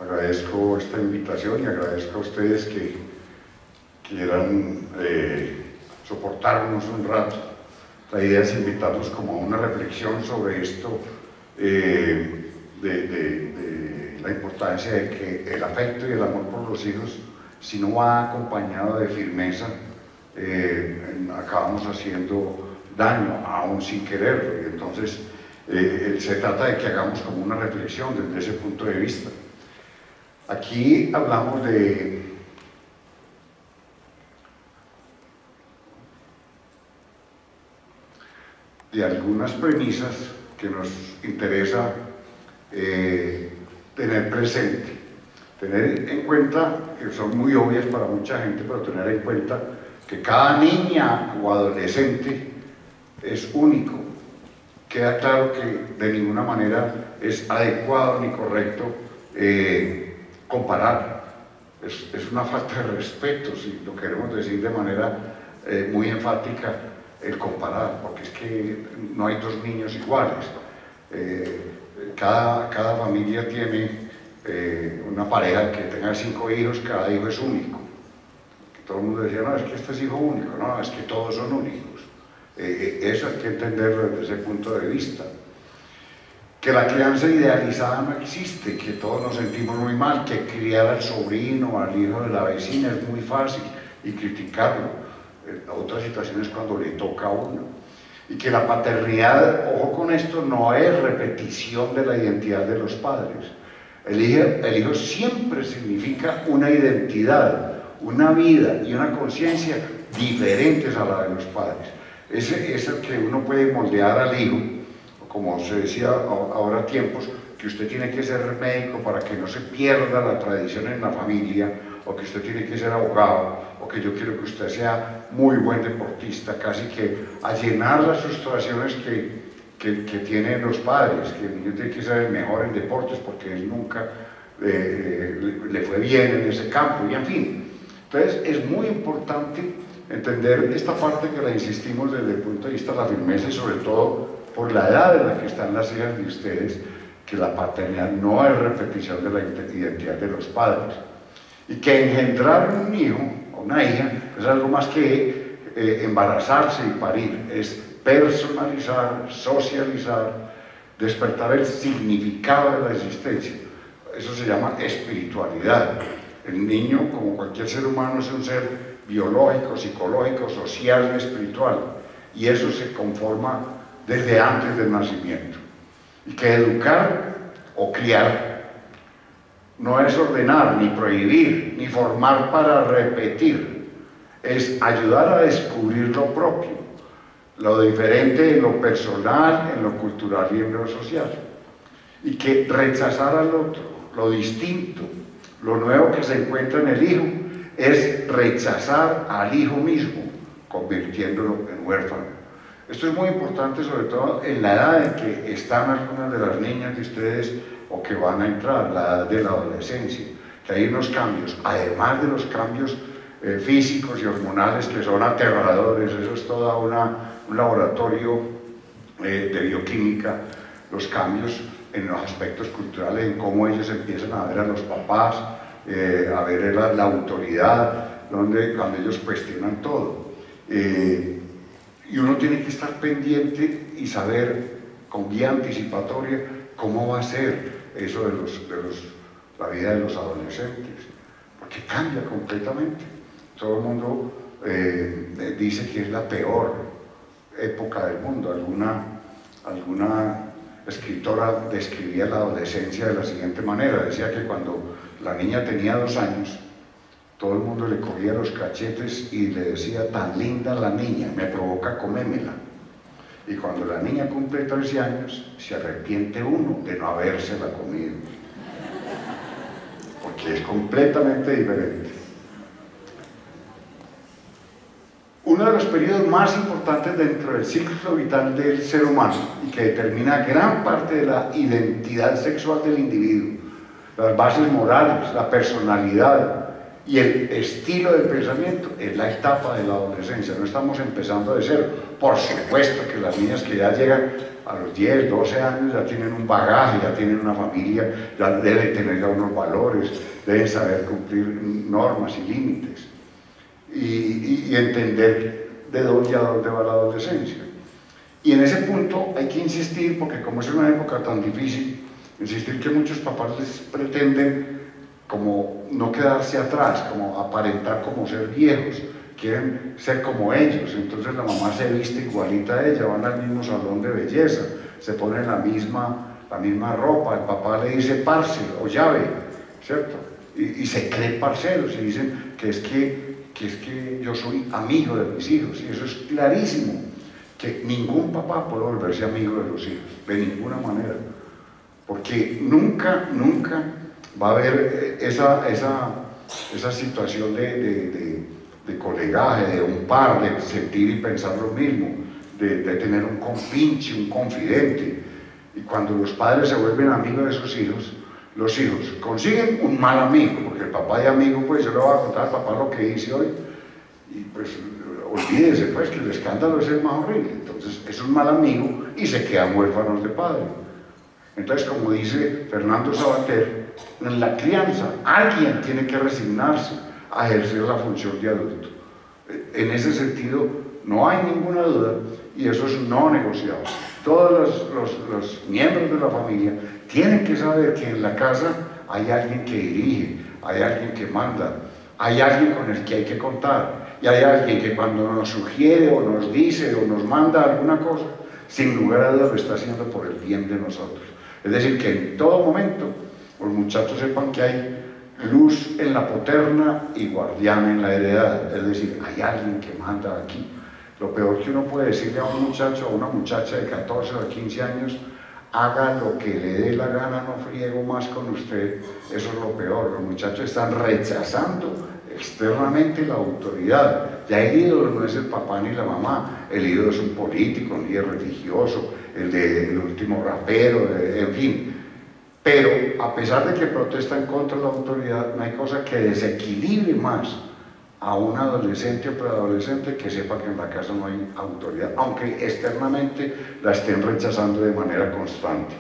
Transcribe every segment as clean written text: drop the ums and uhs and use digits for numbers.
Agradezco esta invitación y agradezco a ustedes que quieran soportarnos un rato. La idea es invitarlos como a una reflexión sobre esto, de la importancia de que el afecto y el amor por los hijos, si no va acompañado de firmeza, acabamos haciendo daño, aún sin quererlo. Y entonces se trata de que hagamos como una reflexión desde ese punto de vista. Aquí hablamos de algunas premisas que nos interesa tener presente, tener en cuenta, que son muy obvias para mucha gente, pero tener en cuenta que cada niña o adolescente es único. Queda claro que de ninguna manera es adecuado ni correcto comparar. Es una falta de respeto, si lo queremos decir de manera muy enfática, el comparar, porque es que no hay dos niños iguales. Cada familia tiene una pareja que tenga 5 hijos, cada hijo es único. Todo el mundo decía, no, es que este es hijo único, no, es que todos son únicos. Eso hay que entenderlo desde ese punto de vista. Que la crianza idealizada no existe, que todos nos sentimos muy mal, que criar al sobrino, al hijo de la vecina es muy fácil y criticarlo. Otra situación es cuando le toca a uno. Y que la paternidad, ojo con esto, no es repetición de la identidad de los padres. El hijo siempre significa una identidad, una vida y una conciencia diferentes a la de los padres. Es el que uno puede moldear al hijo, como se decía ahora tiempos, que usted tiene que ser médico para que no se pierda la tradición en la familia, o que usted tiene que ser abogado, o que yo quiero que usted sea muy buen deportista, casi que a llenar las frustraciones que tienen los padres, que el niño tiene que ser el mejor en deportes porque él nunca le fue bien en ese campo, y en fin. Entonces es muy importante entender esta parte que la insistimos desde el punto de vista de la firmeza y sobre todo por la edad en la que están las hijas de ustedes, que la paternidad no es repetición de la identidad de los padres. Y que engendrar un hijo o una hija es algo más que embarazarse y parir, es personalizar, socializar, despertar el significado de la existencia. Eso se llama espiritualidad. El niño, como cualquier ser humano, es un ser biológico, psicológico, social y espiritual, y eso se conforma desde antes del nacimiento. Y que educar o criar no es ordenar, ni prohibir, ni formar para repetir, es ayudar a descubrir lo propio, lo diferente en lo personal, en lo cultural y en lo social. Y que rechazar al otro, lo distinto, lo nuevo que se encuentra en el hijo, es rechazar al hijo mismo, convirtiéndolo en huérfano. Esto es muy importante, sobre todo en la edad en que están algunas de las niñas de ustedes o que van a entrar, la edad de la adolescencia, que hay unos cambios, además de los cambios físicos y hormonales que son aterradores. Eso es todo un laboratorio de bioquímica, los cambios en los aspectos culturales, en cómo ellos empiezan a ver a los papás, a ver la autoridad, cuando ellos cuestionan todo. Y uno tiene que estar pendiente y saber con guía anticipatoria cómo va a ser eso de la vida de los adolescentes, porque cambia completamente. Todo el mundo dice que es la peor época del mundo. Alguna escritora describía la adolescencia de la siguiente manera: decía que cuando la niña tenía 2 años, todo el mundo le cogía los cachetes y le decía, tan linda la niña, me provoca comérmela. Y cuando la niña cumple 13 años, se arrepiente uno de no habérsela comido, porque es completamente diferente. Uno de los periodos más importantes dentro del ciclo vital del ser humano y que determina gran parte de la identidad sexual del individuo, las bases morales, la personalidad, Y el estilo de pensamiento es la etapa de la adolescencia, no estamos empezando de cero. Por supuesto que las niñas que ya llegan a los 10, 12 años ya tienen un bagaje, ya tienen una familia, ya deben tener ya unos valores, deben saber cumplir normas y límites y entender de dónde y a dónde va la adolescencia. Y en ese punto hay que insistir, porque como es una época tan difícil, insistir que muchos papás les pretenden como no quedarse atrás, como aparentar como ser viejos, quieren ser como ellos, entonces la mamá se viste igualita a ella, van al mismo salón de belleza, se ponen la misma ropa, el papá le dice parce o llave, ¿cierto? Y se creen parceros y dicen que es que yo soy amigo de mis hijos, y eso es clarísimo, que ningún papá puede volverse amigo de los hijos, de ninguna manera, porque nunca va a haber esa situación de colegaje, de un par, de sentir y pensar lo mismo, de tener un compinche, un confidente. Y cuando los padres se vuelven amigos de sus hijos, los hijos consiguen un mal amigo, porque el papá de amigo, pues yo le voy a contar al papá lo que hice hoy, y pues olvídese pues que el escándalo es el más horrible. Entonces es un mal amigo y se quedan huérfanos de padre. Entonces, como dice Fernando Sabater, en la crianza alguien tiene que resignarse a ejercer la función de adulto. En ese sentido no hay ninguna duda y eso es no negociable. Todos los miembros de la familia tienen que saber que en la casa hay alguien que dirige, hay alguien que manda, hay alguien con el que hay que contar y hay alguien que cuando nos sugiere o nos dice o nos manda alguna cosa, sin lugar a dudas lo está haciendo por el bien de nosotros. Es decir, que en todo momento los muchachos sepan que hay luz en la poterna y guardián en la heredad, es decir, hay alguien que manda aquí. Lo peor que uno puede decirle a un muchacho o a una muchacha de 14 o de 15 años, haga lo que le dé la gana, no friego más con usted, eso es lo peor. Los muchachos están rechazando externamente la autoridad. Ya el ídolo no es el papá ni la mamá, el ídolo es un político, un líder religioso, el último rapero, en fin. Pero a pesar de que protestan contra la autoridad, no hay cosa que desequilibre más a un adolescente o preadolescente que sepa que en la casa no hay autoridad, aunque externamente la estén rechazando de manera constante.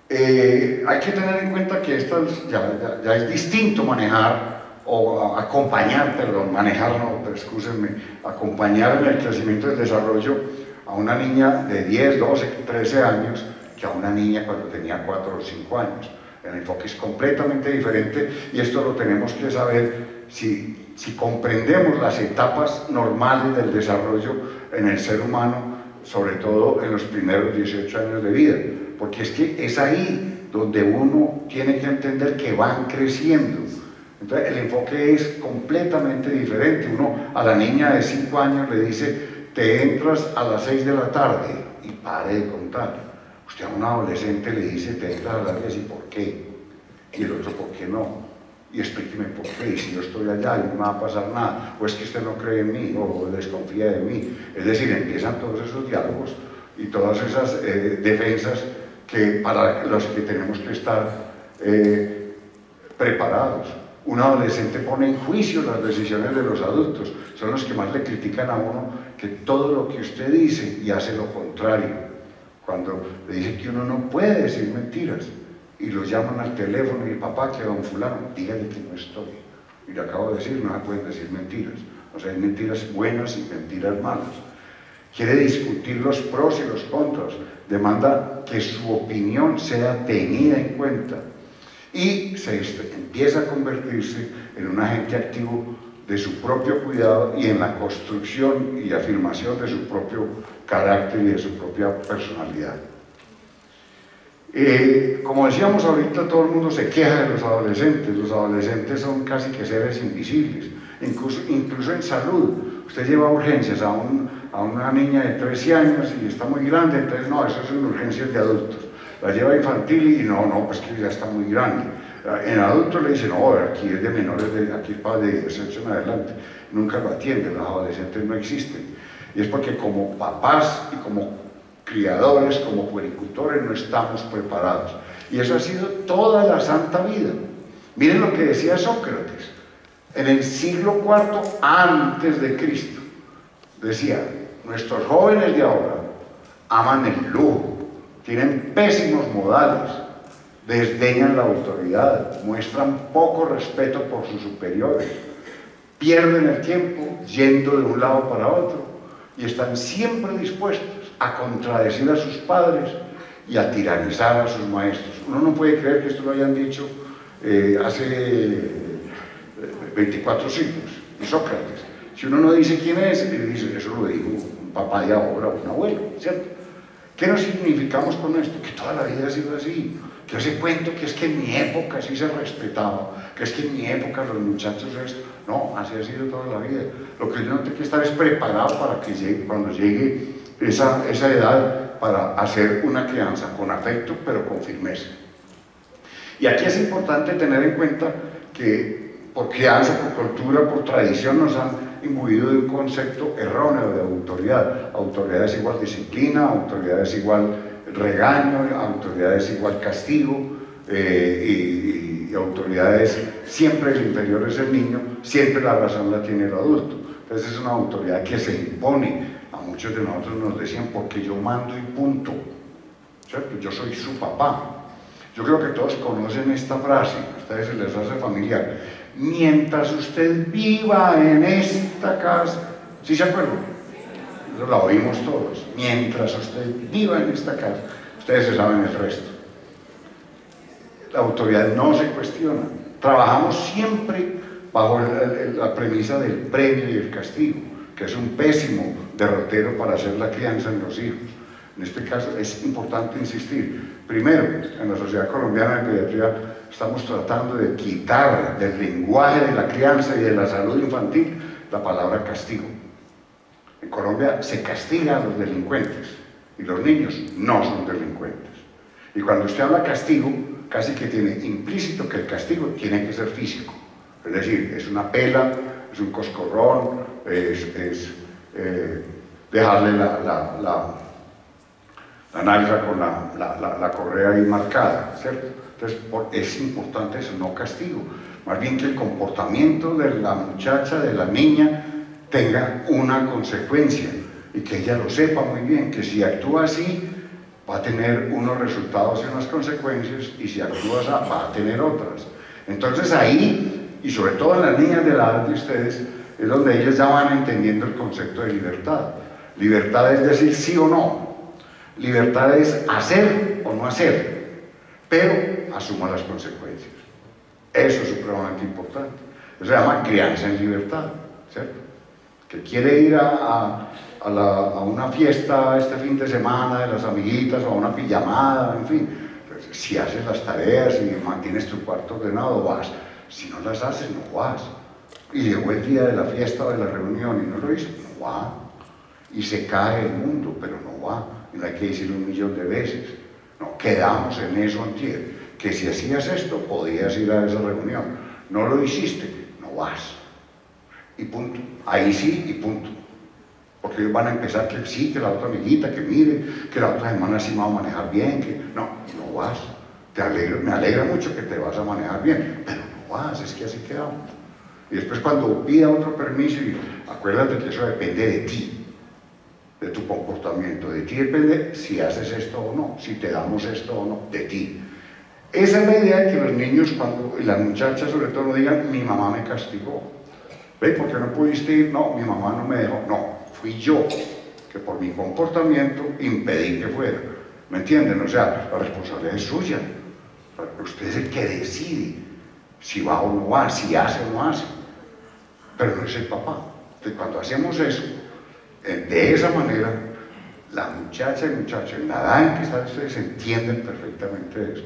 Hay que tener en cuenta que ya es distinto manejar o acompañar, perdón, manejar no, pero excúsenme, acompañar en el crecimiento y el desarrollo a una niña de 10, 12, 13 años que a una niña cuando tenía 4 o 5 años. El enfoque es completamente diferente y esto lo tenemos que saber si comprendemos las etapas normales del desarrollo en el ser humano, sobre todo en los primeros 18 años de vida, porque es que es ahí donde uno tiene que entender que van creciendo. Entonces el enfoque es completamente diferente. Uno a la niña de 5 años le dice, te entras a las 6 de la tarde y pare de contar. Usted a un adolescente le dice, te entras a las 10 y ¿por qué? Y el otro, ¿por qué no? Y explíqueme por qué, y si yo estoy allá y no me va a pasar nada, o es que usted no cree en mí, o desconfía de mí. Es decir, empiezan todos esos diálogos y todas esas defensas que para los que tenemos que estar preparados. Un adolescente pone en juicio las decisiones de los adultos, son los que más le critican a uno que todo lo que usted dice y hace lo contrario. Cuando le dicen que uno no puede decir mentiras y los llaman al teléfono y papá, que don fulano, dígale que no estoy. Y le acabo de decir, no se pueden decir mentiras. O sea, hay mentiras buenas y mentiras malas. Quiere discutir los pros y los contras, demanda que su opinión sea tenida en cuenta y empieza a convertirse en un agente activo de su propio cuidado y en la construcción y afirmación de su propio carácter y de su propia personalidad. Como decíamos ahorita, todo el mundo se queja de los adolescentes son casi que seres invisibles, incluso en salud. Usted lleva urgencias a una niña de 13 años y está muy grande, entonces no, eso son urgencias de adultos. La lleva a infantil y no, pues que ya está muy grande. En adultos le dicen, no, aquí es de menores, aquí es para de 18 en adelante. Nunca lo atienden, los adolescentes no existen. Y es porque como papás y como criadores, como puericultores, no estamos preparados. Y eso ha sido toda la santa vida. Miren lo que decía Sócrates en el siglo IV antes de Cristo. Decía: nuestros jóvenes de ahora aman el lujo, tienen pésimos modales, desdeñan la autoridad, muestran poco respeto por sus superiores, pierden el tiempo yendo de un lado para otro y están siempre dispuestos a contradecir a sus padres y a tiranizar a sus maestros. Uno no puede creer que esto lo hayan dicho hace 24 siglos, y Sócrates. Si uno no dice quién es, le dice: eso lo dijo un papá de ahora, un abuelo, ¿cierto? ¿Qué nos significamos con esto? Que toda la vida ha sido así. Que ese cuento que es que en mi época sí se respetaba, que es que en mi época los muchachos esto. No, así ha sido toda la vida. Lo que uno tiene que estar es preparado para que llegue, cuando llegue esa edad, para hacer una crianza con afecto, pero con firmeza. Y aquí es importante tener en cuenta que por crianza, por cultura, por tradición, nos han imbuido de un concepto erróneo de autoridad. Autoridad es igual disciplina, autoridad es igual regaño, autoridad es igual castigo, y autoridad es siempre el inferior es el niño, siempre la razón la tiene el adulto. Entonces es una autoridad que se impone. A muchos de nosotros nos decían: porque yo mando y punto, ¿cierto? Yo soy su papá. Yo creo que todos conocen esta frase, a ustedes se les hace familiar: mientras usted viva en esta casa. ¿Sí se acuerdan? Eso la oímos todos. Mientras usted viva en esta casa. Ustedes se saben el resto. La autoridad no se cuestiona. Trabajamos siempre bajo la premisa del premio y el castigo, que es un pésimo derrotero para hacer la crianza en los hijos. En este caso es importante insistir. Primero, en la Sociedad Colombiana de Pediatría estamos tratando de quitar del lenguaje de la crianza y de la salud infantil la palabra castigo. En Colombia se castiga a los delincuentes y los niños no son delincuentes. Y cuando usted habla castigo, casi que tiene implícito que el castigo tiene que ser físico. Es decir, es una pela, es un coscorrón, es dejarle la nalga con la correa ahí marcada, ¿cierto? Entonces es importante eso, no castigo. Más bien que el comportamiento de la muchacha, de la niña, tenga una consecuencia y que ella lo sepa muy bien, que si actúa así va a tener unos resultados y unas consecuencias, y si actúa así va a tener otras. Entonces ahí, y sobre todo en las niñas de la edad de ustedes, es donde ellas ya van entendiendo el concepto de libertad. Libertad es decir sí o no. Libertad es hacer o no hacer, pero asuma las consecuencias. Eso es supremamente importante. Eso se llama crianza en libertad, ¿cierto? Que quiere ir a una fiesta este fin de semana de las amiguitas, o a una pijamada, en fin. Pues, si haces las tareas y mantienes tu cuarto ordenado, vas. Si no las haces, no vas. Y llegó el día de la fiesta o de la reunión y no lo hizo, no va. Y se cae el mundo, pero no va. Y no hay que decirlo 1.000.000 de veces. No, quedamos en eso antier. Que si hacías esto, podías ir a esa reunión. No lo hiciste, no vas. Y punto. Ahí sí y punto. Porque ellos van a empezar que sí, que la otra amiguita, que mire, que la otra semana sí me va a manejar bien, que no vas. Me alegra mucho que te vas a manejar bien, pero no vas, es que así quedamos. Y después cuando pida otro permiso, y acuérdate que eso depende de ti, de tu comportamiento. De ti depende si haces esto o no, si te damos esto o no, de ti. Esa es la idea de que los niños, y las muchachas sobre todo, no digan: mi mamá me castigó. ¿Ve? ¿Por qué no pudiste ir? No, mi mamá no me dejó. No, fui yo, que por mi comportamiento impedí que fuera. ¿Me entienden? O sea, la responsabilidad es suya. Usted es el que decide si va o no va, si hace o no hace. Pero no es el papá. Entonces, cuando hacemos eso, de esa manera, la muchacha y el muchacho, en la edad en que están ustedes, entienden perfectamente eso.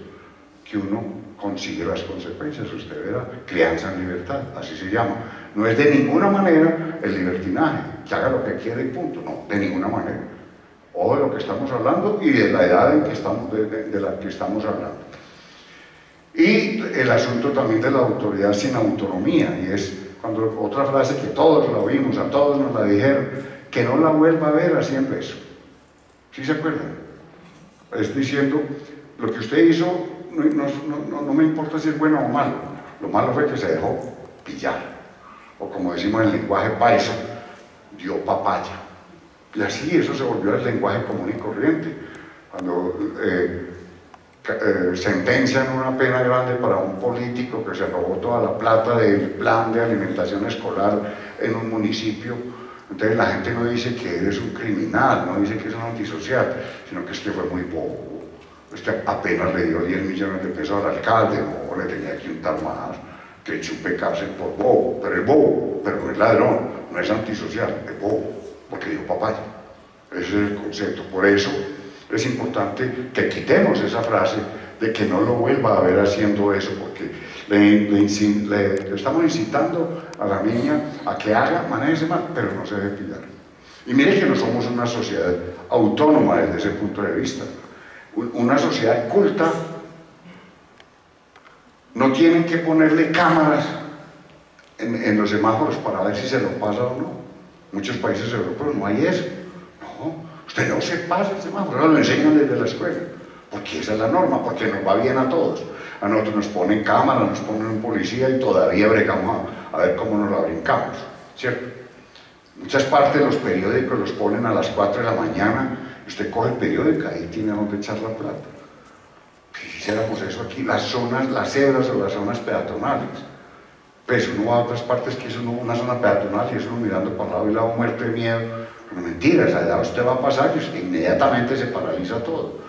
Que uno consigue las consecuencias, usted verá. Crianza en libertad, así se llama. No es de ninguna manera el libertinaje, que haga lo que quiera y punto. No, de ninguna manera. O de lo que estamos hablando y de la edad en que estamos, de la que estamos hablando. Y el asunto también de la autoridad sin autonomía, y es cuando otra frase que todos la oímos, a todos nos la dijeron: que no la vuelva a ver así en beso. ¿Sí se acuerdan? Es diciendo: lo que usted hizo no me importa si es bueno o malo, Lo malo fue que se dejó pillar, o como decimos en el lenguaje paisa, dio papaya. Y así eso se volvió el lenguaje común y corriente. Cuando sentencian una pena grande para un político que se robó toda la plata del plan de alimentación escolar en un municipio, entonces la gente no dice que eres un criminal, no dice que es un antisocial, sino que es que fue muy bobo. Este apenas le dio 10 millones de pesos al alcalde, o le tenía que untar más, que chupe cárcel por bobo, pero es bobo, pero no es ladrón, no es antisocial, es bobo, porque dio papaya. Ese es el concepto. Por eso es importante que quitemos esa frase de que no lo vuelva a ver haciendo eso, porque le estamos incitando a la niña a que haga, maneje mal, pero no se debe pillar. Y mire que no somos una sociedad autónoma desde ese punto de vista. Una sociedad culta no tienen que ponerle cámaras en los semáforos para ver si se lo pasa o no. Muchos países europeos no hay eso. No, usted no se pasa el semáforo, lo enseñan desde la escuela, porque esa es la norma, porque nos va bien a todos. A nosotros nos ponen cámaras, nos ponen un policía y todavía bregamos a ver cómo nos la brincamos, ¿cierto? Muchas partes de los periódicos los ponen a las 4 de la mañana, y usted coge el periódico, ahí tiene donde echar la plata. Si hiciéramos eso aquí, las zonas, las cebras o las zonas peatonales, pues uno va a otras partes que es una zona peatonal y es uno mirando para el lado y lado muerto de miedo. No, mentiras, allá usted va a pasar y inmediatamente se paraliza todo.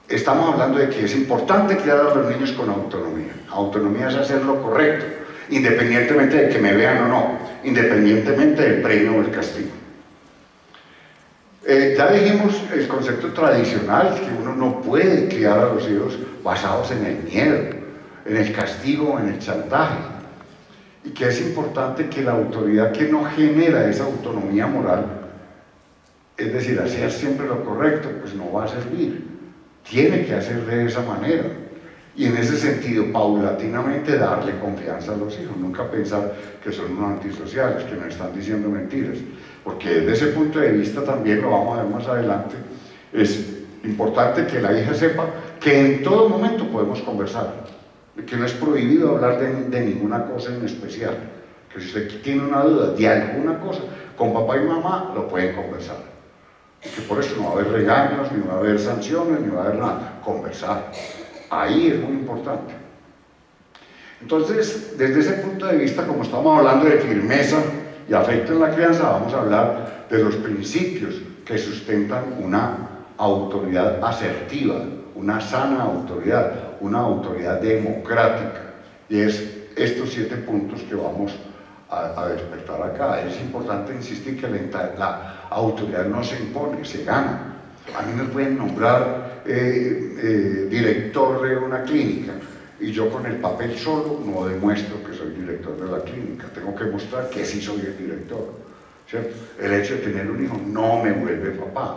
Estamos hablando de que es importante criar a los niños con autonomía. Autonomía es hacer lo correcto, independientemente de que me vean o no, independientemente del premio o el castigo. Ya dijimos el concepto tradicional, que uno no puede criar a los hijos basados en el miedo, en el castigo, en el chantaje, y que es importante que la autoridad que no genera esa autonomía moral, es decir, hacer siempre lo correcto, pues no va a servir, tiene que hacer de esa manera, y en ese sentido, paulatinamente darle confianza a los hijos, nunca pensar que son unos antisociales, que nos están diciendo mentiras, porque desde ese punto de vista también, lo vamos a ver más adelante, es importante que la hija sepa que en todo momento podemos conversar, que no es prohibido hablar de ninguna cosa en especial, que si usted tiene una duda de alguna cosa, con papá y mamá lo pueden conversar, y que por eso no va a haber regaños, ni va a haber sanciones, ni va a haber nada, conversar, ahí es muy importante. Entonces, desde ese punto de vista, como estamos hablando de firmeza y afecto en la crianza, vamos a hablar de los principios que sustentan una autoridad asertiva, una sana autoridad, una autoridad democrática, y es estos 7 puntos que vamos a despertar acá. Es importante insistir que la autoridad no se impone, se gana. A mí me pueden nombrar director de una clínica, y yo con el papel solo no demuestro que soy director de la clínica, tengo que mostrar que sí soy el director, ¿cierto? El hecho de tener un hijo no me vuelve papá,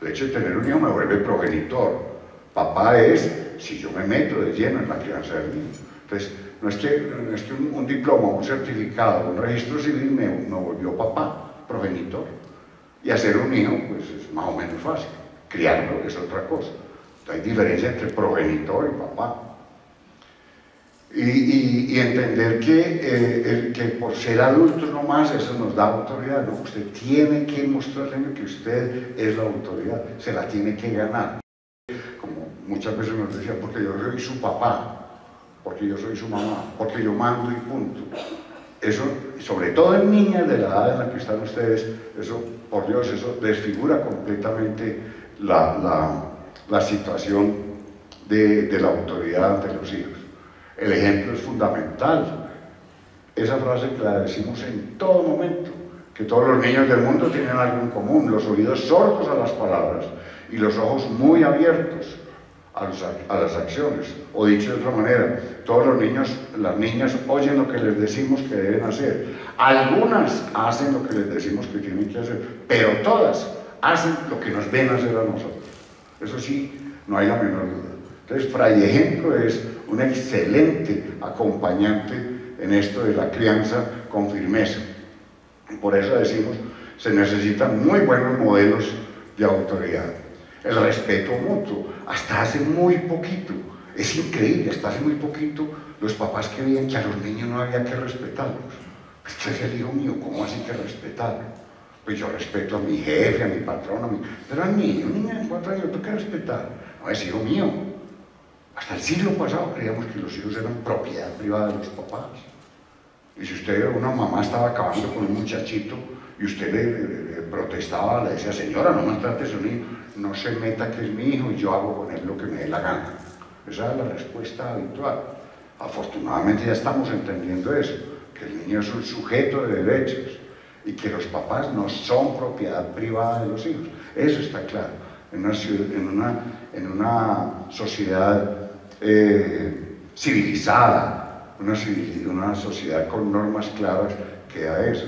el hecho de tener un hijo me vuelve progenitor. Papá es si yo me meto de lleno en la crianza del niño. Entonces, no es que un diploma, un certificado, un registro civil me volvió papá, progenitor. Y hacer un hijo, pues es más o menos fácil, criarlo es otra cosa. Hay diferencia entre progenitor y papá. Y entender que por ser adultos nomás eso nos da autoridad. No, usted tiene que mostrarle que usted es la autoridad, se la tiene que ganar. Como muchas veces nos decían, porque yo soy su papá, porque yo soy su mamá, porque yo mando y punto. Eso, sobre todo en niñas de la edad en la que están ustedes, eso, por Dios, eso desfigura completamente la situación de la autoridad ante los hijos. El ejemplo es fundamental. Esa frase que la decimos en todo momento, que todos los niños del mundo tienen algo en común: los oídos sordos a las palabras y los ojos muy abiertos a las acciones. O dicho de otra manera, todos los niños, las niñas oyen lo que les decimos que deben hacer. Algunas hacen lo que les decimos que tienen que hacer, pero todas hacen lo que nos ven hacer a nosotros. Eso sí, no hay la menor duda. Entonces, Fray Ejemplo es un excelente acompañante en esto de la crianza con firmeza. Y por eso decimos, se necesitan muy buenos modelos de autoridad. El respeto mutuo, hasta hace muy poquito, Es increíble, hasta hace muy poquito los papás creían que a los niños no había que respetarlos. Este es el hijo mío, ¿cómo así que respetarlo? Pues yo respeto a mi jefe, a mi patrón, pero al niño, un niño de 4 años, ¿tú qué respetar? No, es hijo mío. Hasta el siglo pasado creíamos que los hijos eran propiedad privada de los papás. Y si usted, una mamá estaba acabando con un muchachito y usted le protestaba, le decía, señora, no maltrate a su niño, no se meta que es mi hijo y yo hago con él lo que me dé la gana. Esa es la respuesta habitual. Afortunadamente ya estamos entendiendo eso, que el niño es un sujeto de derechos y que los papás no son propiedad privada de los hijos. Eso está claro. En una sociedad civilizada, una sociedad con normas claras, queda eso,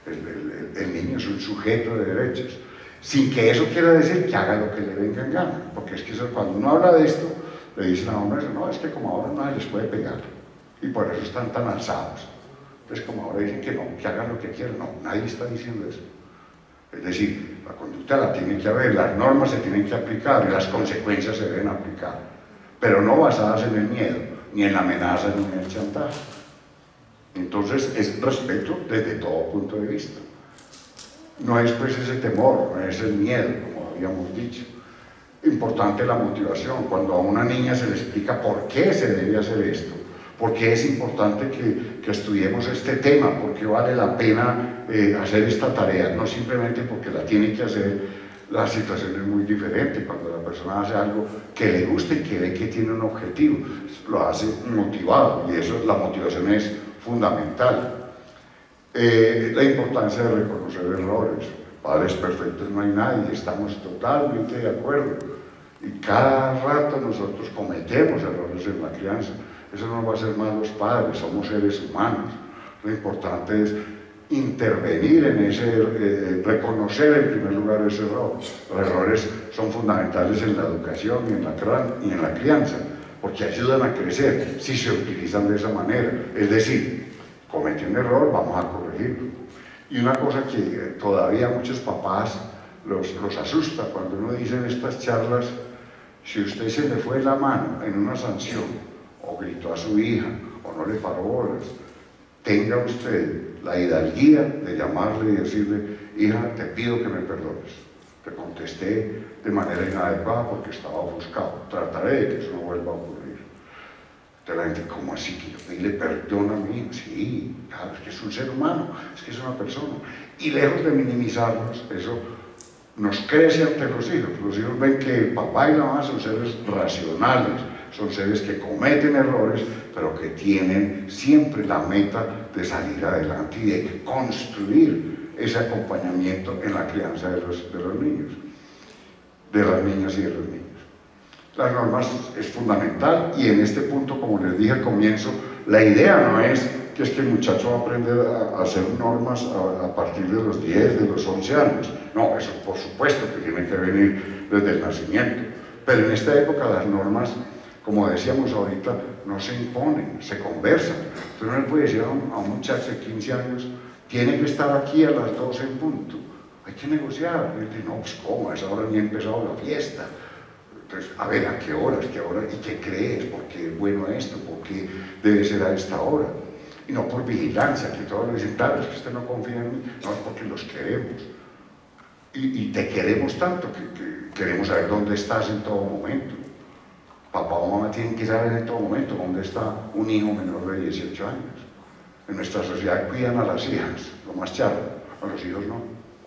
que el niño es un sujeto de derechos, sin que eso quiera decir que haga lo que le venga en gana, porque es que eso, cuando uno habla de esto, le dicen a uno eso, no, es que como ahora nadie les puede pegar, y por eso están tan alzados. Entonces como ahora dicen que no, que hagan lo que quieran, no, nadie está diciendo eso. Es decir, la conducta la tiene que haber, las normas se tienen que aplicar y las consecuencias se deben aplicar, pero no basadas en el miedo, ni en la amenaza, ni en el chantaje. Entonces es respeto desde todo punto de vista. No es pues ese temor, no es el miedo, como habíamos dicho. Importante la motivación, cuando a una niña se le explica por qué se debe hacer esto, por qué es importante que estudiemos este tema, por qué vale la pena hacer esta tarea, no simplemente porque la tiene que hacer. La situación es muy diferente cuando la persona hace algo que le gusta y que ve que tiene un objetivo, lo hace motivado, y eso, la motivación es fundamental. La importancia de reconocer errores. Padres perfectos no hay nadie, estamos totalmente de acuerdo, y cada rato nosotros cometemos errores en la crianza. Eso no va a ser malos padres, somos seres humanos. Lo importante es intervenir en ese, reconocer en primer lugar ese error. Los errores son fundamentales en la educación y en la crianza, porque ayudan a crecer si se utilizan de esa manera. Es decir, cometí un error, vamos a corregirlo. Y una cosa que todavía a muchos papás los asusta cuando uno dice en estas charlas, si usted se le fue la mano en una sanción, o gritó a su hija, o no le paró bolas, tenga usted la hidalguía de llamarle y decirle, hija, te pido que me perdones, te contesté de manera inadecuada porque estaba ofuscado, trataré de que eso no vuelva a ocurrir. De la gente, ¿cómo así que yo pedirle perdón a mi hija? Sí, claro, es que es un ser humano, es que es una persona, y lejos de minimizarnos, eso nos crece ante los hijos ven que el papá y la mamá son seres racionales, son seres que cometen errores, pero que tienen siempre la meta de salir adelante y de construir ese acompañamiento en la crianza de los niños, de las niñas y de los niños. Las normas es fundamental, y en este punto, como les dije al comienzo, la idea no es que el muchacho va a aprender a hacer normas a partir de los 10, de los 11 años. No, eso por supuesto que tiene que venir desde el nacimiento. Pero en esta época las normas, como decíamos ahorita, no se imponen, se conversan. Entonces no le puede decir a un muchacho de 15 años, tiene que estar aquí a las 12 en punto. Hay que negociar. Y dice, no, pues ¿cómo? A esa hora ni ha empezado la fiesta. Entonces, a ver, ¿a qué horas? ¿Qué hora? ¿Y qué crees? ¿Por qué es bueno esto? ¿Por qué debe ser a esta hora? Y no por vigilancia, que todos le dicen, claro, es que usted no confía en mí. No, es porque los queremos. Y te queremos tanto que queremos saber dónde estás en todo momento. Papá o mamá tienen que saber en todo momento dónde está un hijo menor de 18 años. En nuestra sociedad cuidan a las hijas, lo más charro, a los hijos no.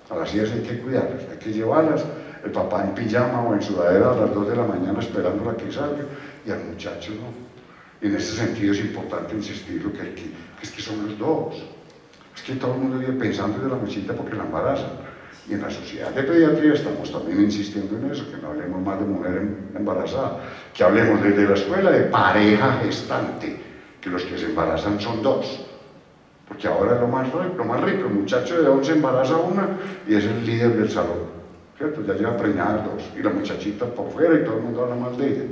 A las hijas hay que cuidarlas, hay que llevarlas, el papá en pijama o en sudadera a las 2 de la mañana esperándola que salga, y al muchacho no. Y en ese sentido es importante insistir lo que es que son los dos. Es que todo el mundo vive pensando de la muchachita porque la embarazan. Y en la sociedad de pediatría estamos también insistiendo en eso, que no hablemos más de mujer embarazada, que hablemos desde la escuela de pareja gestante, que los que se embarazan son dos. Porque ahora es lo más rico, el muchacho de 11 embaraza a una y es el líder del salón, ¿cierto? Ya lleva preñadas 2, y la muchachita por fuera y todo el mundo habla mal de ella.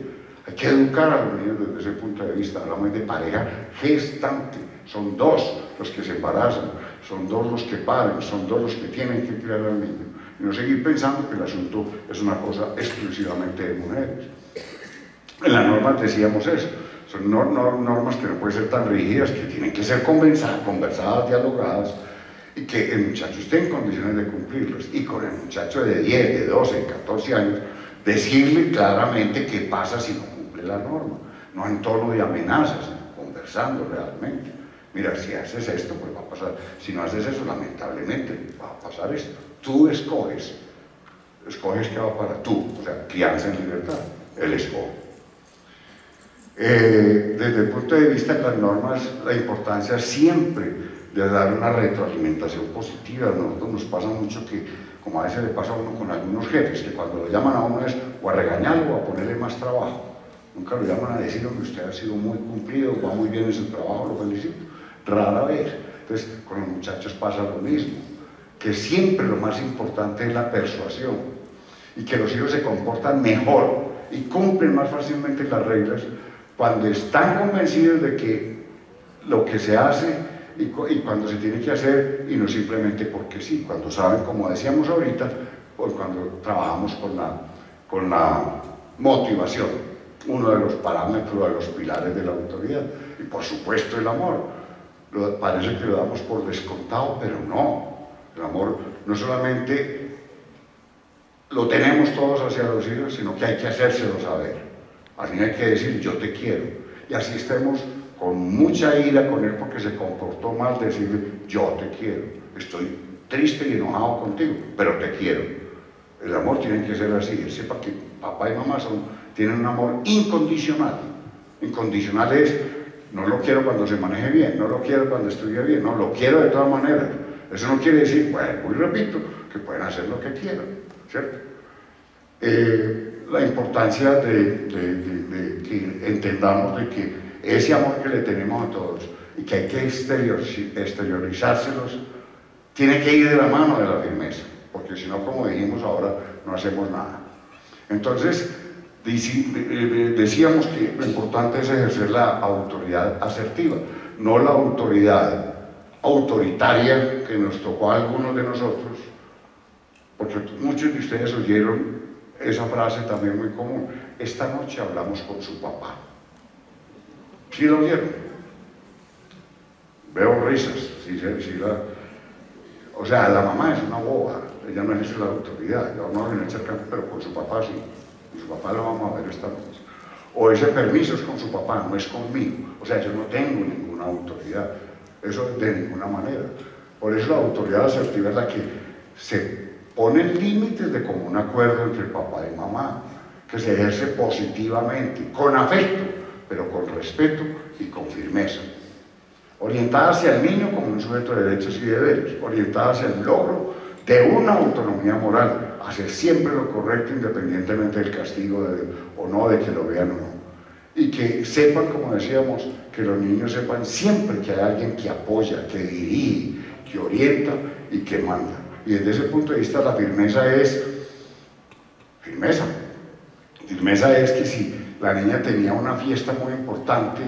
Hay que educar a los niños desde ese punto de vista, hablamos de pareja gestante, son dos los que se embarazan, son dos los que paren, son dos los que tienen que criar al niño, y no seguir pensando que el asunto es una cosa exclusivamente de mujeres. En las normas decíamos eso, son normas que no pueden ser tan rígidas, que tienen que ser conversadas, dialogadas, y que el muchacho esté en condiciones de cumplirlas. Y con el muchacho de 10, de 12, de 14 años, decirle claramente qué pasa si no cumple la norma, no en tono de amenazas, sino conversando realmente. Mira, si haces esto, pues va a pasar. Si no haces eso, lamentablemente va a pasar esto. Tú escoges qué va para tú, o sea, crianza en libertad, él escoge. Desde el punto de vista de las normas, la importancia siempre de dar una retroalimentación positiva. A nosotros nos pasa mucho que, como a veces le pasa a uno con algunos jefes, que cuando lo llaman a uno es o a regañarlo o a ponerle más trabajo. Nunca lo llaman a decir, que usted ha sido muy cumplido, va muy bien en su trabajo, lo felicito. Rara vez. Entonces, con los muchachos pasa lo mismo, que siempre lo más importante es la persuasión, y que los hijos se comportan mejor y cumplen más fácilmente las reglas cuando están convencidos de que lo que se hace y cuando se tiene que hacer, y no simplemente porque sí, cuando saben, como decíamos ahorita, pues cuando trabajamos con la motivación, uno de los parámetros, de los pilares de la autoridad, y por supuesto el amor. Parece que lo damos por descontado, pero no. El amor no solamente lo tenemos todos hacia los hijos, sino que hay que hacérselo saber. Al fin hay que decir, yo te quiero. Y así estemos con mucha ira con él porque se comportó mal, decirle, yo te quiero. Estoy triste y enojado contigo, pero te quiero. El amor tiene que ser así. Él sepa que papá y mamá tienen un amor incondicional. Incondicional es, no lo quiero cuando se maneje bien, no lo quiero cuando estudie bien, no, lo quiero de todas maneras. Eso no quiere decir, bueno, y repito, que pueden hacer lo que quieran, ¿cierto? La importancia de que entendamos de que ese amor que le tenemos a todos y que hay que exteriorizárselos, tiene que ir de la mano de la firmeza, porque si no, como dijimos ahora, no hacemos nada. Entonces, decíamos que lo importante es ejercer la autoridad asertiva, no la autoridad autoritaria que nos tocó a algunos de nosotros, porque muchos de ustedes oyeron esa frase también muy común: esta noche hablamos con su papá. ¿Sí lo oyeron? Veo risas. O sea, la mamá es una boba, ella no ejerce la autoridad, yo no voy a echar campo, pero con su papá sí. Con su papá lo vamos a ver esta noche. O ese permiso es con su papá, no es conmigo. O sea, yo no tengo ninguna autoridad, eso de ninguna manera. Por eso la autoridad asertiva es la que se ponen límites de común acuerdo entre papá y mamá, que se ejerce positivamente, con afecto, pero con respeto y con firmeza. Orientada hacia el niño como un sujeto de derechos y deberes, orientada hacia el logro de una autonomía moral, hacer siempre lo correcto independientemente del castigo o no, de que lo vean o no. Y que sepan, como decíamos, que los niños sepan siempre que hay alguien que apoya, que dirige, que orienta y que manda. Y desde ese punto de vista la firmeza es firmeza. Firmeza es que si la niña tenía una fiesta muy importante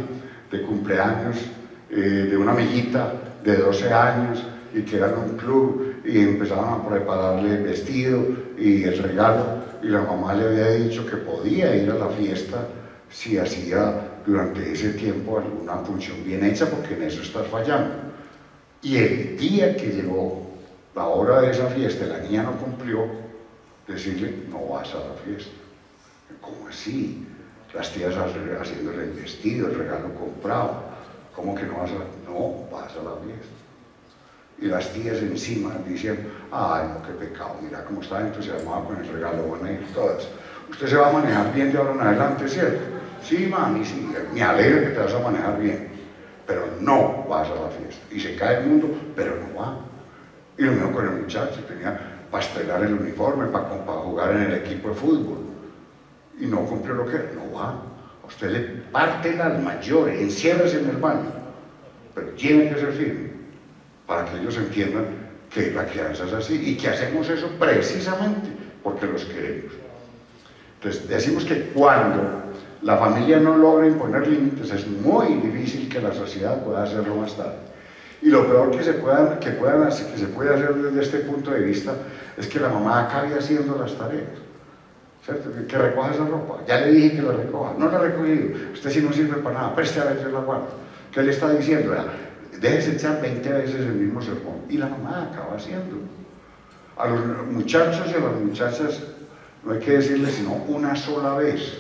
de cumpleaños de una amiguita de 12 años y que era en un club y empezaban a prepararle el vestido y el regalo, y la mamá le había dicho que podía ir a la fiesta si hacía durante ese tiempo alguna función bien hecha, porque en eso estás fallando. Y el día que llegó la hora de esa fiesta y la niña no cumplió, decirle, no vas a la fiesta. ¿Cómo así? Las tías haciéndole el vestido, el regalo comprado. ¿Cómo que no vas a? No, vas a la fiesta. Y las tías encima decían, ay, no, qué pecado, mira cómo está entusiasmada con el regalo, van a ir todas. Usted se va a manejar bien de ahora en adelante, ¿cierto? Sí, mami, sí, me alegra que te vas a manejar bien, pero no vas a la fiesta. Y se cae el mundo, pero no va. Y lo mismo con el muchacho, tenía para estrenar el uniforme, para jugar en el equipo de fútbol, y no cumplió lo que era, no va. A usted le parte el alma, llore, enciérrese en el baño, pero tiene que ser firme, para que ellos entiendan que la crianza es así, y que hacemos eso precisamente porque los queremos. Entonces, decimos que cuando la familia no logra imponer límites, es muy difícil que la sociedad pueda hacerlo más tarde. Y lo peor que se puede hacer desde este punto de vista es que la mamá acabe haciendo las tareas. ¿cierto? Que recoja esa ropa. Ya le dije que la recoja, no la ha recogido, usted sí no sirve para nada, preste a ver si la guarda. ¿Qué le está diciendo? Déjese echar 20 veces el mismo sermón. Y la mamá acaba haciendo. A los muchachos y a las muchachas no hay que decirles sino una sola vez,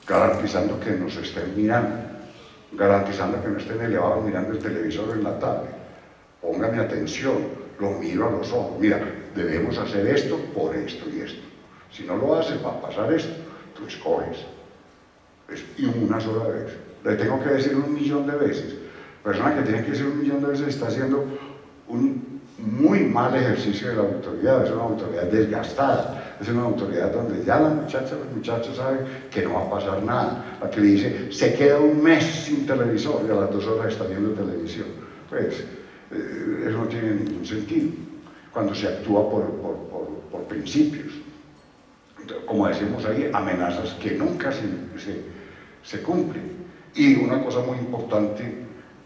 garantizando que nos estén mirando, garantizando que no estén elevados mirando el televisor en la tarde. Póngame atención, lo miro a los ojos. Mira, debemos hacer esto por esto y esto. Si no lo haces, va a pasar esto. Tú escoges. Y una sola vez. Le tengo que decir 1.000.000 de veces. La persona que tiene que decir 1.000.000 de veces está haciendo un muy mal ejercicio de la autoridad. Es una autoridad desgastada. Es una autoridad donde ya la muchacha, los muchachos saben que no va a pasar nada. La que le dice, se queda un mes sin televisor y a las 2 horas está viendo televisión. Pues, eso no tiene ningún sentido. Cuando se actúa por principios. Como decimos ahí, amenazas que nunca se cumplen. Y una cosa muy importante,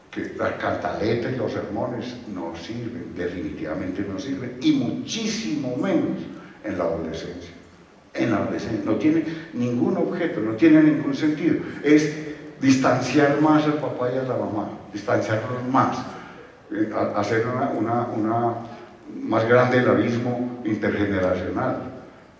que la cantaleta y los sermones no sirven, definitivamente no sirven, y muchísimo menos en la adolescencia. En la adolescencia no tiene ningún objeto, no tiene ningún sentido. Es distanciar más al papá y a la mamá, distanciarlos más, hacer una más grande el abismo intergeneracional.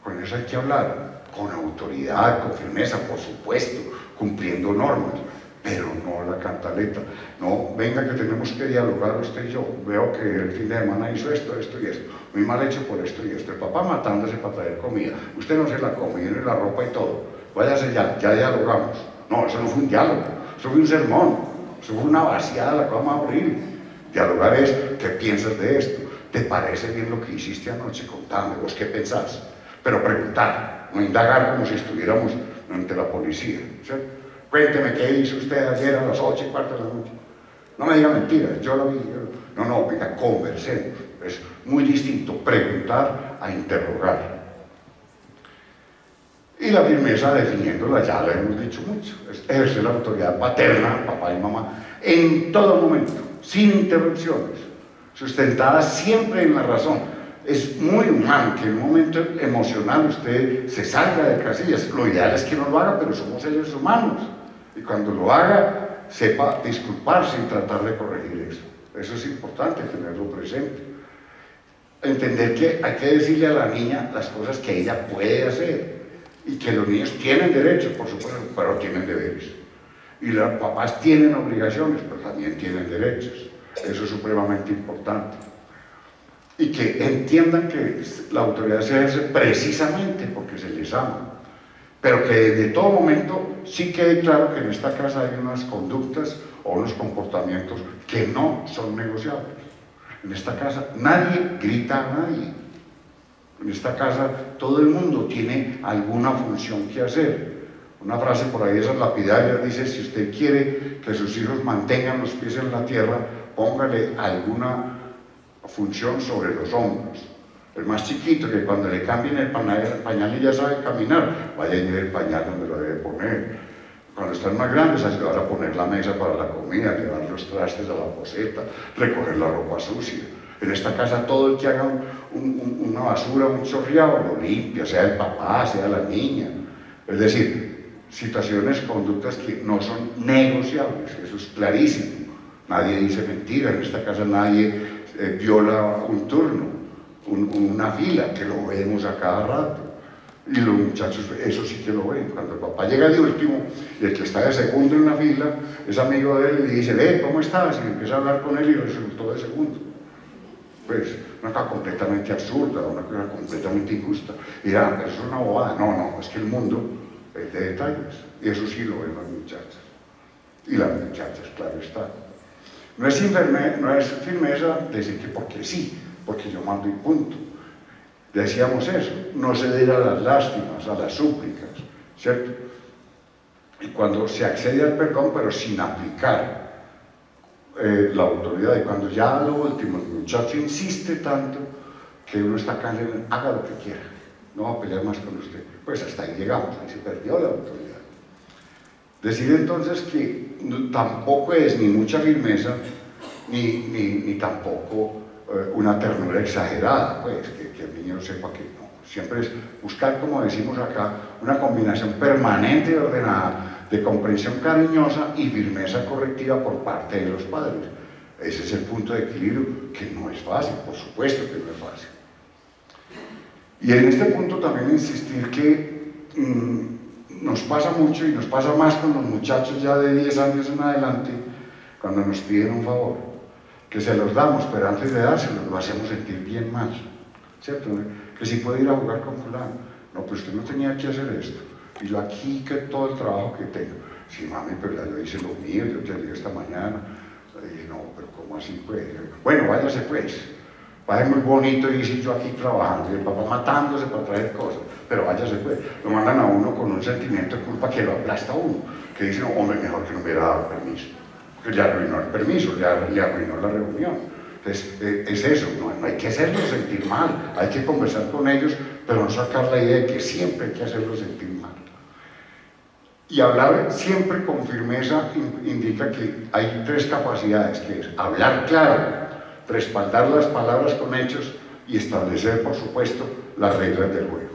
Con eso hay que hablar, con autoridad, con firmeza, por supuesto, cumpliendo normas, pero no la cantaleta. No, venga que tenemos que dialogar usted y yo. Veo que el fin de semana hizo esto, esto y esto. Muy mal hecho por esto y esto. El papá matándose para traer comida. Usted no se la come, ni la ropa y todo. Váyase ya dialogamos. No, eso no fue un diálogo, eso fue un sermón. Eso fue una vaciada la cama horrible. Dialogar es, ¿qué piensas de esto? ¿Te parece bien lo que hiciste anoche? Contame, ¿vos qué pensás? Pero preguntar, no indagar como si estuviéramos ante la policía, ¿cierto? Cuénteme qué hizo usted ayer a las 8:15 de la noche. No me diga mentiras, yo lo vi. No, venga, conversemos. Es muy distinto preguntar a interrogar. Y la firmeza definiéndola, ya lo hemos dicho mucho, es ejercer la autoridad paterna, papá y mamá, en todo momento, sin interrupciones, sustentada siempre en la razón. Es muy humano que en un momento emocional usted se salga de casillas. Lo ideal es que no lo haga, pero somos seres humanos. Y cuando lo haga, sepa disculparse y tratar de corregir eso. Eso es importante tenerlo presente. Entender que hay que decirle a la niña las cosas que ella puede hacer. Y que los niños tienen derechos, por supuesto, pero tienen deberes. Y los papás tienen obligaciones, pero también tienen derechos. Eso es supremamente importante. Y que entiendan que la autoridad se ejerce precisamente porque se les ama, pero que desde todo momento sí quede claro que en esta casa hay unas conductas o unos comportamientos que no son negociables. En esta casa nadie grita a nadie. En esta casa todo el mundo tiene alguna función que hacer. Una frase por ahí, esas lapidarias, dice, si usted quiere que sus hijos mantengan los pies en la tierra, póngale alguna función sobre los hombros. El más chiquito, que cuando le cambien el pañal y ya sabe caminar, vaya a llevar el pañal donde lo debe poner. Cuando están más grandes, ayudar a poner la mesa para la comida, llevar los trastes a la poceta, recoger la ropa sucia. En esta casa todo el que haga una basura, un chorreado, lo limpia, sea el papá, sea la niña. Es decir, situaciones, conductas que no son negociables, eso es clarísimo. Nadie dice mentira, en esta casa nadie viola un turno, una fila, que lo vemos a cada rato. Y los muchachos, eso sí que lo ven. Cuando el papá llega de último y el que está de segundo en la fila es amigo de él y le dice, ¿cómo estás? Y empieza a hablar con él y resultó de segundo. Pues una cosa completamente absurda, una cosa completamente injusta. Y dirán, pero eso es una bobada. No, es que el mundo es de detalles. Y eso sí lo ven las muchachas. Y las muchachas, claro está. No es firmeza decir que porque sí, porque yo mando y punto. Decíamos eso, no ceder a las lástimas, a las súplicas, ¿cierto? Y cuando se accede al perdón, pero sin aplicar la autoridad, y cuando ya a lo último el muchacho insiste tanto que uno está acá, haga lo que quiera, no va a pelear más con usted, pues hasta ahí llegamos, ahí se perdió la autoridad. Decir entonces que tampoco es ni mucha firmeza, ni tampoco una ternura exagerada, pues, que el niño sepa que no, Siempre es buscar, como decimos acá, una combinación permanente y ordenada de comprensión cariñosa y firmeza correctiva por parte de los padres. Ese es el punto de equilibrio, que no es fácil, por supuesto que no es fácil. Y en este punto también insistir que nos pasa mucho, y nos pasa más con los muchachos ya de 10 años en adelante, cuando nos piden un favor, que se los damos, pero antes de dárselo lo hacemos sentir bien mal, ¿cierto? Que si puede ir a jugar con fulano, no, pues usted no tenía que hacer esto, y yo aquí, que todo el trabajo que tengo, sí, mami, pero ya yo hice lo mío, yo te digo esta mañana, y no, pero ¿cómo así pues? Bueno, váyase pues, vaya muy bonito, y si yo aquí trabajando, y el papá matándose para traer cosas, pero váyase pues. Lo mandan a uno con un sentimiento de culpa que lo aplasta a uno, que dice, no, hombre, mejor que no hubiera dado permiso, porque le arruinó el permiso, le arruinó la reunión. Entonces, es eso, no hay que hacerlos sentir mal, hay que conversar con ellos, pero no sacar la idea de que siempre hay que hacerlos sentir mal. Y hablar siempre con firmeza indica que hay 3 capacidades, que es hablar claro, respaldar las palabras con hechos y establecer, por supuesto, las reglas del juego.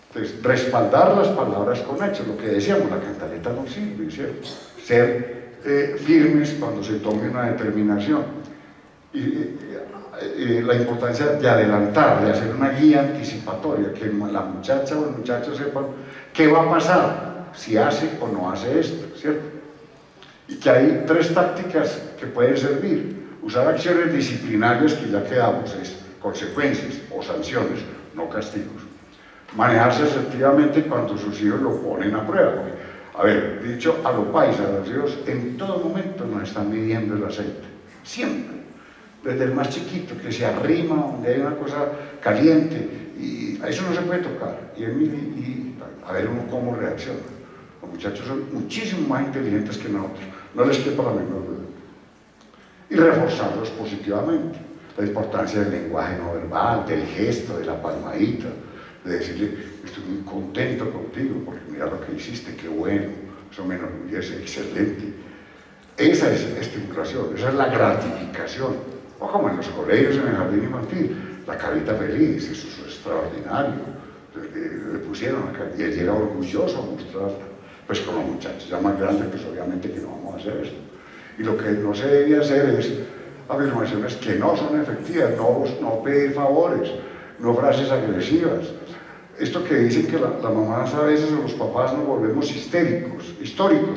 Entonces, respaldar las palabras con hechos, lo que decíamos, la cantaleta no sirve, ¿cierto? Ser firmes cuando se tome una determinación. La importancia de adelantar, de hacer una guía anticipatoria, que la muchacha o el muchacho sepan qué va a pasar si hace o no hace esto, ¿cierto? Y que hay 3 tácticas que pueden servir. Usar acciones disciplinarias, que ya quedamos, es consecuencias o sanciones, no castigos. Manejarse asertivamente cuando sus hijos lo ponen a prueba. Porque, a ver, dicho a lo paisa, los hijos en todo momento nos están midiendo el aceite, siempre. Desde el más chiquito, que se arrima donde hay una cosa caliente, y a eso no se puede tocar, y a ver uno cómo reacciona. Los muchachos son muchísimo más inteligentes que nosotros, no les quepa la menor duda. Y reforzarlos positivamente, la importancia del lenguaje no verbal, del gesto, de la palmadita, de decirle, estoy muy contento contigo, porque mira lo que hiciste, qué bueno, eso me enorgullece, excelente. Esa es estimulación, esa es la gratificación. O como en los colegios, en el jardín infantil, la carita feliz, eso es extraordinario. Le pusieron acá, y él llega orgulloso a mostrarla. Pues con los muchachos ya más grandes, pues obviamente que no vamos a hacer esto. Y lo que no se debe hacer es afirmaciones que no son efectivas, no pedir favores, no frases agresivas. Esto que dicen que la mamá a veces o los papás nos volvemos históricos,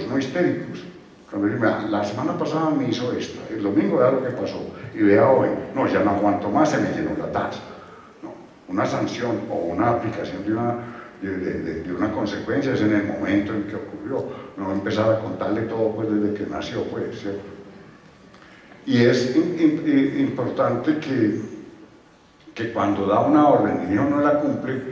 no histéricos. Cuando dicen, la semana pasada me hizo esto, el domingo vea lo que pasó, y vea hoy, no, ya no aguanto más, se me llenó la taza. No, una sanción o una aplicación de una consecuencia es en el momento en que ocurrió, no empezar a contarle todo pues desde que nació, pues, ¿cierto? Y es importante que cuando da una orden y el hijo no la cumple,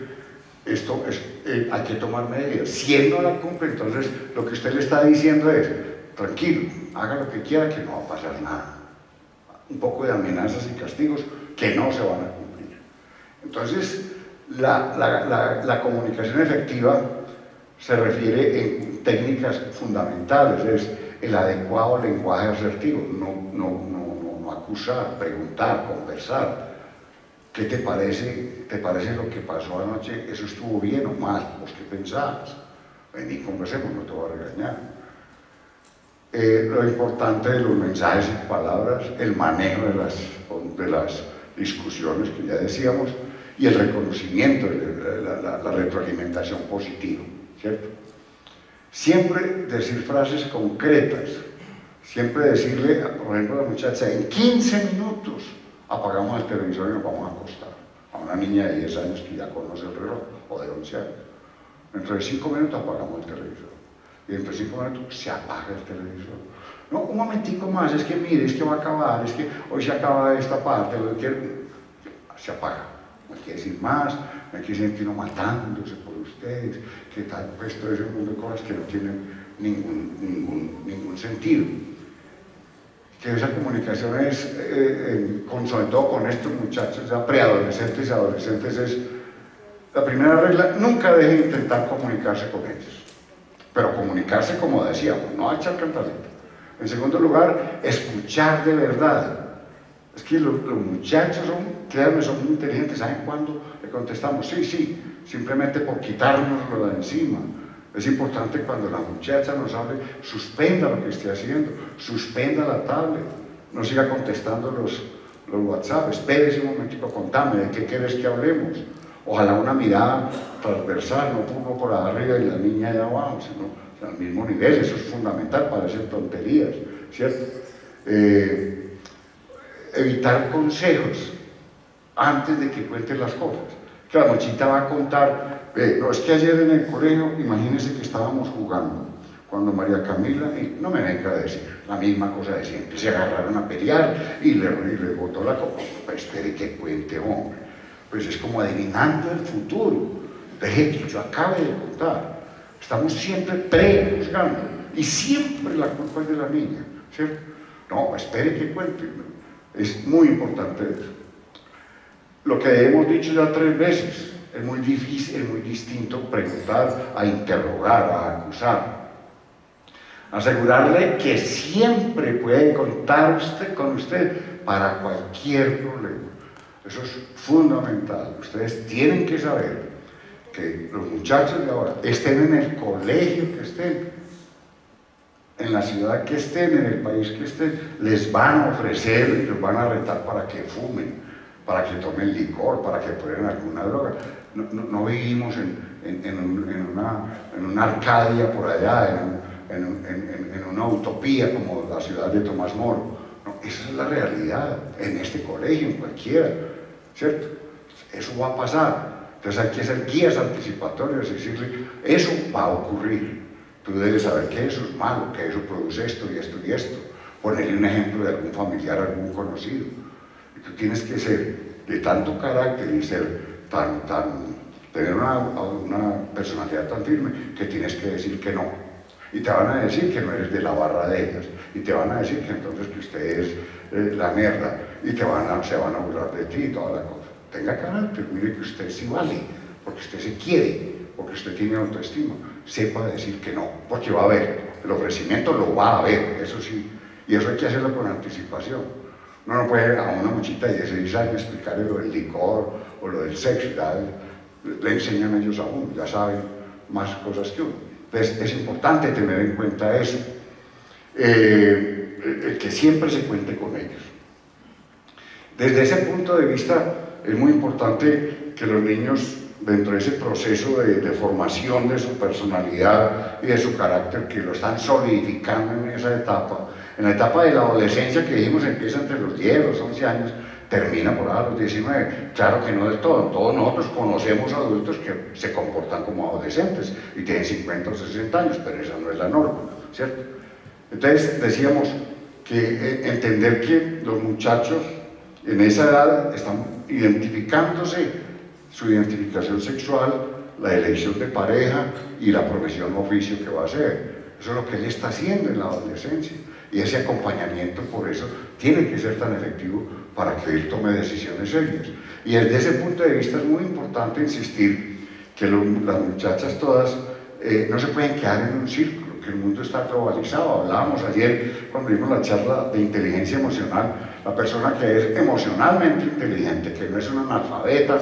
hay que tomar medidas. Si él no la cumple, entonces lo que usted le está diciendo es, tranquilo, haga lo que quiera, que no va a pasar nada. Un poco de amenazas y castigos que no se van a cumplir. Entonces, la comunicación efectiva se refiere en técnicas fundamentales, es el adecuado lenguaje asertivo, no acusar, preguntar, conversar. ¿Qué te parece? ¿Te parece lo que pasó anoche? ¿Eso estuvo bien o mal? ¿Vos qué pensabas? Vení, conversemos, no te voy a regañar. Lo importante de los mensajes y palabras, el manejo de las discusiones que ya decíamos, y el reconocimiento, la retroalimentación positiva, ¿cierto? Siempre decir frases concretas, siempre decirle, por ejemplo, a la muchacha, en 15 minutos apagamos el televisor y nos vamos a acostar. A una niña de 10 años que ya conoce el reloj, o de 11 años. Dentro de 5 minutos apagamos el televisor. Y dentro de 5 minutos se apaga el televisor. No, un momentico más, es que mire, es que va a acabar, es que hoy se acaba esta parte, se apaga. No hay que decir más, no hay que sentir uno matándose por ustedes, que tal, pues todo ese mundo de cosas que no tienen ningún sentido. Que esa comunicación es, sobre todo con estos muchachos ya preadolescentes y adolescentes, es la primera regla: nunca deje de intentar comunicarse con ellos, pero comunicarse como decíamos, no a echar cantaleta. En segundo lugar, escuchar de verdad, Es que los muchachos créanme, son muy inteligentes, ¿saben cuándo le contestamos? Sí, sí, simplemente por quitárnoslo de encima. Es importante cuando la muchacha nos hable, suspenda lo que esté haciendo, suspenda la tablet, no siga contestando los WhatsApp, espérese un momentito, contame, ¿de qué quieres que hablemos? Ojalá una mirada transversal, no uno por arriba y la niña allá abajo, sino al mismo nivel, eso es fundamental, parecen tonterías, ¿cierto? Evitar consejos antes de que cuenten las cosas. Que la mochita va a contar, no, es que ayer en el colegio, imagínense que estábamos jugando, cuando María Camila, y no me venga a decir, la misma cosa de siempre, se agarraron a pelear y le botó la copa. Pues espere que cuente, hombre. Pues es como adivinando el futuro. Deje que yo acabe de contar. Estamos siempre prejuzgando y siempre la culpa es de la niña, ¿cierto? No, espere que cuente. Es muy importante eso. Lo que hemos dicho ya 3 veces, es muy difícil, es muy distinto preguntar a interrogar, a acusar. Asegurarle que siempre puede contar con usted para cualquier problema. Eso es fundamental. Ustedes tienen que saber que los muchachos de ahora, estén en el colegio que estén, en la ciudad que estén, en el país que estén, les van a ofrecer, les van a retar para que fumen, para que tomen licor, para que prueben alguna droga. No vivimos en una Arcadia por allá, en una utopía como la ciudad de Tomás Moro. No, esa es la realidad, en este colegio, en cualquiera, ¿cierto? Eso va a pasar. Entonces hay que hacer guías anticipatorias y decirle, eso va a ocurrir. Tú debes saber que eso es malo, que eso produce esto y esto y esto. Ponerle un ejemplo de algún familiar, algún conocido. Y tú tienes que ser de tanto carácter y ser tener una personalidad tan firme que tienes que decir que no. Y te van a decir que no eres de la barra de ellas. Y te van a decir que entonces que usted es la mierda. Y se van a burlar de ti y toda la cosa. Tenga carácter, mire que usted sí vale, porque usted se quiere, porque usted tiene autoestima. Sepa decir que no, porque va a haber, el ofrecimiento lo va a haber, eso sí, y eso hay que hacerlo con anticipación. Uno no puede a una muchita de 16 años explicarle lo del licor o lo del sexo, ya le enseñan ellos a uno, ya saben más cosas que uno. Entonces es importante tener en cuenta eso, que siempre se cuente con ellos. Desde ese punto de vista es muy importante que los niños, dentro de ese proceso de formación de su personalidad y de su carácter, que lo están solidificando en esa etapa, en la etapa de la adolescencia que dijimos empieza entre los 10, los 11 años, termina por ahí a los 19, claro que no del todo, todos nosotros conocemos adultos que se comportan como adolescentes y tienen 50 o 60 años, pero esa no es la norma, ¿cierto? Entonces decíamos que entender que los muchachos en esa edad están identificándose, su identificación sexual, la elección de pareja y la profesión o oficio que va a hacer. Eso es lo que él está haciendo en la adolescencia. Y ese acompañamiento, por eso, tiene que ser tan efectivo para que él tome decisiones serias. Y desde ese punto de vista es muy importante insistir que las muchachas todas no se pueden quedar en un círculo, que el mundo está globalizado. Hablábamos ayer, cuando vimos la charla de inteligencia emocional, la persona que es emocionalmente inteligente, que no es una analfabeta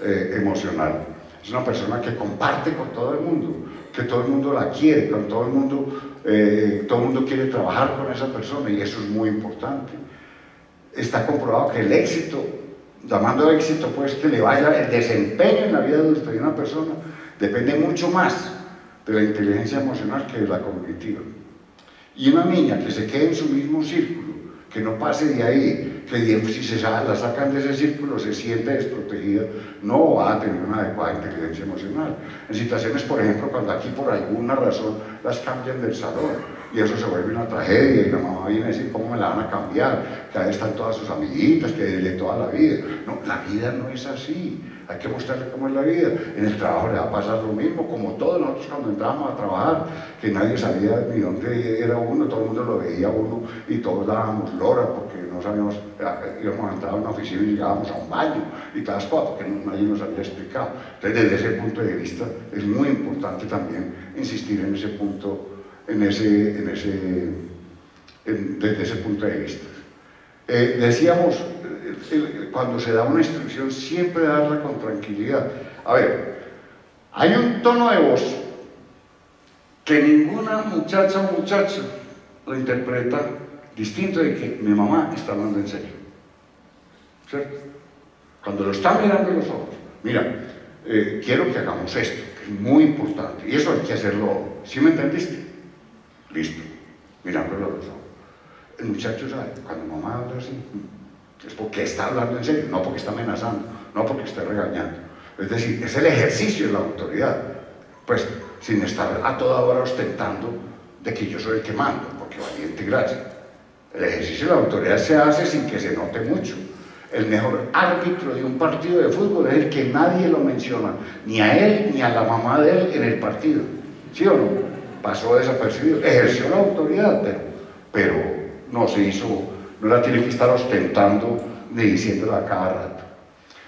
emocional, es una persona que comparte con todo el mundo, que todo el mundo la quiere, con todo el mundo quiere trabajar con esa persona, y eso es muy importante. Está comprobado que el éxito, llamando éxito pues que le vaya el desempeño en la vida adulta de una persona, depende mucho más de la inteligencia emocional que de la cognitiva. Y una niña que se quede en su mismo círculo, que no pase de ahí, que si la sacan de ese círculo se siente desprotegida, no va a tener una adecuada inteligencia emocional. En situaciones, por ejemplo, cuando aquí por alguna razón las cambian del salón, y eso se vuelve una tragedia, y la mamá viene a decir cómo me la van a cambiar, que ahí están todas sus amiguitas, que de toda la vida. No, la vida no es así, hay que mostrarle cómo es la vida. En el trabajo le va a pasar lo mismo, como todos nosotros cuando entrábamos a trabajar, que nadie sabía ni dónde era uno, todo el mundo lo veía a uno, y todos dábamos lora, porque no sabíamos, íbamos a entrar a una oficina y llegábamos a un baño, y todas las cosas, porque nadie nos había explicado. Entonces, desde ese punto de vista, es muy importante también insistir en ese punto, desde ese punto de vista. Decíamos cuando se da una instrucción, siempre darla con tranquilidad. A ver, hay un tono de voz que ninguna muchacha o muchacho lo interpreta distinto de que mi mamá está hablando en serio, ¿cierto? Cuando lo está mirando en los ojos, mira, quiero que hagamos esto, que es muy importante, y eso hay que hacerlo, ¿sí me entendiste? Listo, mirándolo a los ojos. El muchacho sabe, cuando mamá habla así, es porque está hablando en serio, no porque está amenazando, no porque está regañando. Es decir, es el ejercicio de la autoridad, pues sin estar a toda hora ostentando de que yo soy el que mando, porque valiente gracia. El ejercicio de la autoridad se hace sin que se note mucho. El mejor árbitro de un partido de fútbol es el que nadie lo menciona, ni a él ni a la mamá de él en el partido. ¿Sí o no? Pasó desapercibido, ejerció la autoridad, pero no se hizo, no la tiene que estar ostentando ni diciéndola a cada rato.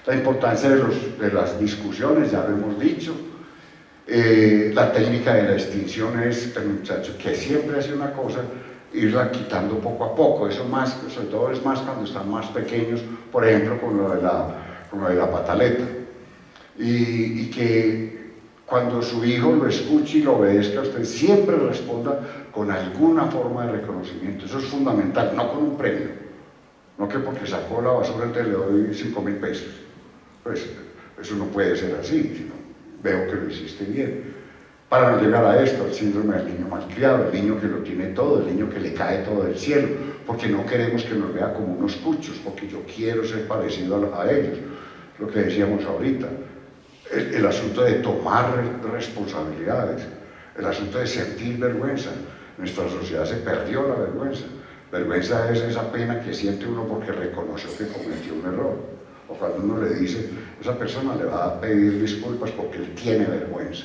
La importancia de las discusiones, ya lo hemos dicho. La técnica de la extinción es el muchacho que siempre hace una cosa, irla quitando poco a poco. Eso más, sobre todo es más cuando están más pequeños, por ejemplo con lo de la pataleta. Y que cuando su hijo lo escuche y lo obedezca, usted siempre responda con alguna forma de reconocimiento. Eso es fundamental, no con un premio. No que porque sacó la basura entonces le doy 5.000 pesos. Pues eso no puede ser así, sino veo que lo hiciste bien. Para no llegar a esto, al síndrome del niño malcriado, el niño que lo tiene todo, el niño que le cae todo del cielo, porque no queremos que nos vea como unos cuchos, porque yo quiero ser parecido a ellos. Lo que decíamos ahorita, el asunto de tomar responsabilidades, el asunto de sentir vergüenza. Nuestra sociedad se perdió la vergüenza. Vergüenza es esa pena que siente uno porque reconoció que cometió un error. O cuando uno le dice, esa persona le va a pedir disculpas porque él tiene vergüenza.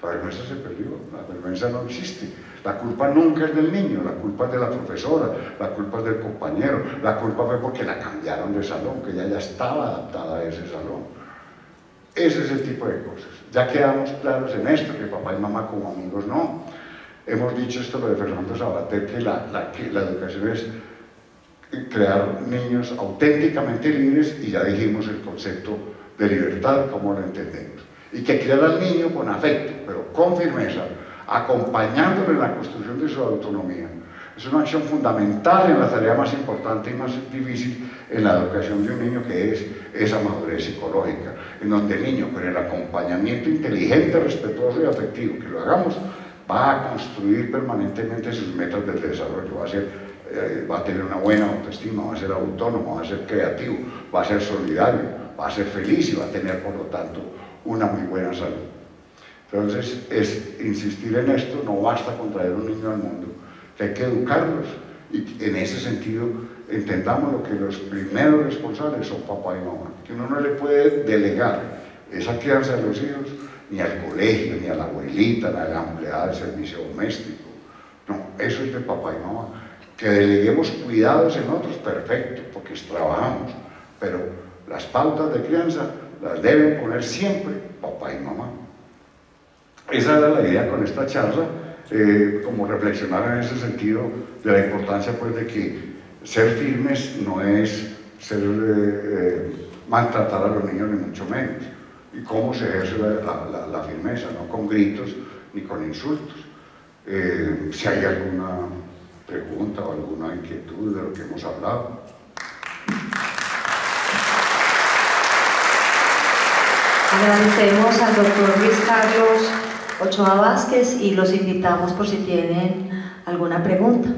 La vergüenza se perdió, la vergüenza no existe. La culpa nunca es del niño, la culpa es de la profesora, la culpa es del compañero, la culpa fue porque la cambiaron de salón, que ella ya estaba adaptada a ese salón. Ese es el tipo de cosas. Ya quedamos claros en esto, que papá y mamá como amigos no. Hemos dicho esto lo de Fernando Savater, que la educación es crear niños auténticamente libres, y ya dijimos el concepto de libertad, como lo entendemos. Y que criar al niño con afecto, pero con firmeza, acompañándolo en la construcción de su autonomía. Es una acción fundamental en la tarea más importante y más difícil en la educación de un niño, que es esa madurez psicológica, en donde el niño, con el acompañamiento inteligente, respetuoso y afectivo que lo hagamos, va a construir permanentemente sus metas del desarrollo, va a tener una buena autoestima, va a ser autónomo, va a ser creativo, va a ser solidario, va a ser feliz y va a tener, por lo tanto, una muy buena salud. Entonces, es insistir en esto. No basta con traer un niño al mundo, que hay que educarlos, y en ese sentido entendamos lo que los primeros responsables son papá y mamá, que uno no le puede delegar esa crianza de los hijos ni al colegio, ni a la abuelita, ni a la empleada del servicio doméstico. No, eso es de papá y mamá. Que deleguemos cuidados en otros, perfecto, porque trabajamos, pero las pautas de crianza las deben poner siempre papá y mamá. Esa era la idea con esta charla, como reflexionar en ese sentido de la importancia, pues, de que ser firmes no es maltratar a los niños, ni mucho menos, y cómo se ejerce la firmeza, no con gritos ni con insultos. Si hay alguna pregunta o alguna inquietud de lo que hemos hablado. Agradecemos al doctor Luis Carlos Ochoa Vázquez y los invitamos por si tienen alguna pregunta.